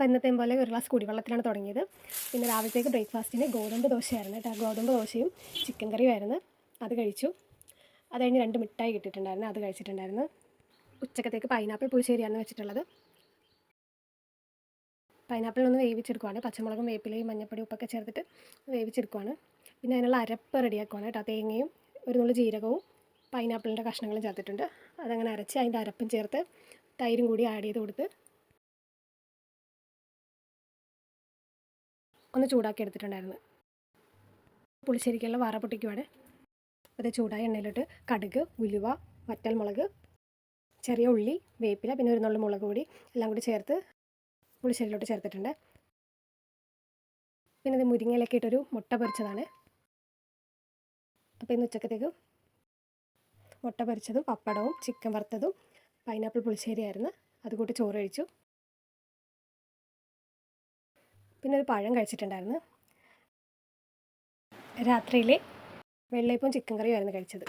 അപ്പോൾ ഇന്നത്തെയും പോലെ ഒരു ഗ്ലാസ് കുടിവെള്ളത്തിലാണ് തുടങ്ങിയത്. പിന്നെ രാവിലത്തേക്ക് ബ്രേക്ക്ഫാസ്റ്റിന് ഗോതമ്പ് ദോശയായിരുന്നു കേട്ടോ. ഗോതമ്പ് ദോശയും ചിക്കൻ കറിയുമായിരുന്നു. അത് കഴിച്ചു. അത് കഴിഞ്ഞ് 2 മിഠായി കിട്ടിയിട്ടുണ്ടായിരുന്നു, അത് കഴിച്ചിട്ടുണ്ടായിരുന്നു. ഉച്ചക്കത്തേക്ക് പൈനാപ്പിൾ പുളിശ്ശേരിയാണ് വെച്ചിട്ടുള്ളത്. പൈനാപ്പിളൊന്ന് വേവിച്ചെടുക്കുവാണ്. പച്ചമുളകും വേപ്പിലയും മഞ്ഞൾപ്പൊടി ഉപ്പൊക്കെ ചേർത്തിട്ട് വേവിച്ചെടുക്കുവാണ്. പിന്നെ അതിനുള്ള അരപ്പ് റെഡിയാക്കുവാണ് കേട്ടോ. തേങ്ങയും ഒരു നുള്ളു ജീരകവും പൈനാപ്പിളിൻ്റെ കഷ്ണങ്ങളും ചേർത്തിട്ടുണ്ട്. അതങ്ങനെ അരച്ച് അതിൻ്റെ അരപ്പും ചേർത്ത് തൈരും കൂടി ആഡ് ചെയ്ത് കൊടുത്ത് ഒന്ന് ചൂടാക്കി എടുത്തിട്ടുണ്ടായിരുന്നു. പുളിശ്ശേരിക്കുള്ള വറ പൊട്ടിക്കുവാണ്. അത് ചൂടായ എണ്ണയിലിട്ട് കടുക്, ഉലുവ, വറ്റൽമുളക്, ചെറിയ ഉള്ളി, വേപ്പില, പിന്നെ ഒരു നുള്ളു മുളക് പൊടി എല്ലാം കൂടി ചേർത്ത് പുളിശ്ശേരിയിലോട്ട് ചേർത്തിട്ടുണ്ട്. പിന്നെ ഇത് മുരിങ്ങയിലൊക്കെ ഇട്ടൊരു മുട്ട പൊരിച്ചതാണ്. അപ്പോൾ ഇന്ന് ഉച്ചക്കത്തേക്ക് മുട്ട പൊരിച്ചതും പപ്പടവും ചിക്കൻ വറുത്തതും പൈനാപ്പിൾ പുളിശ്ശേരിയായിരുന്നു. അതുകൂട്ടി ചോറ് കഴിച്ചു. പിന്നെ ഒരു പഴം കഴിച്ചിട്ടുണ്ടായിരുന്നു. രാത്രിയിൽ വെള്ളയപ്പവും ചിക്കൻ കറിയുമായിരുന്നു കഴിച്ചത്.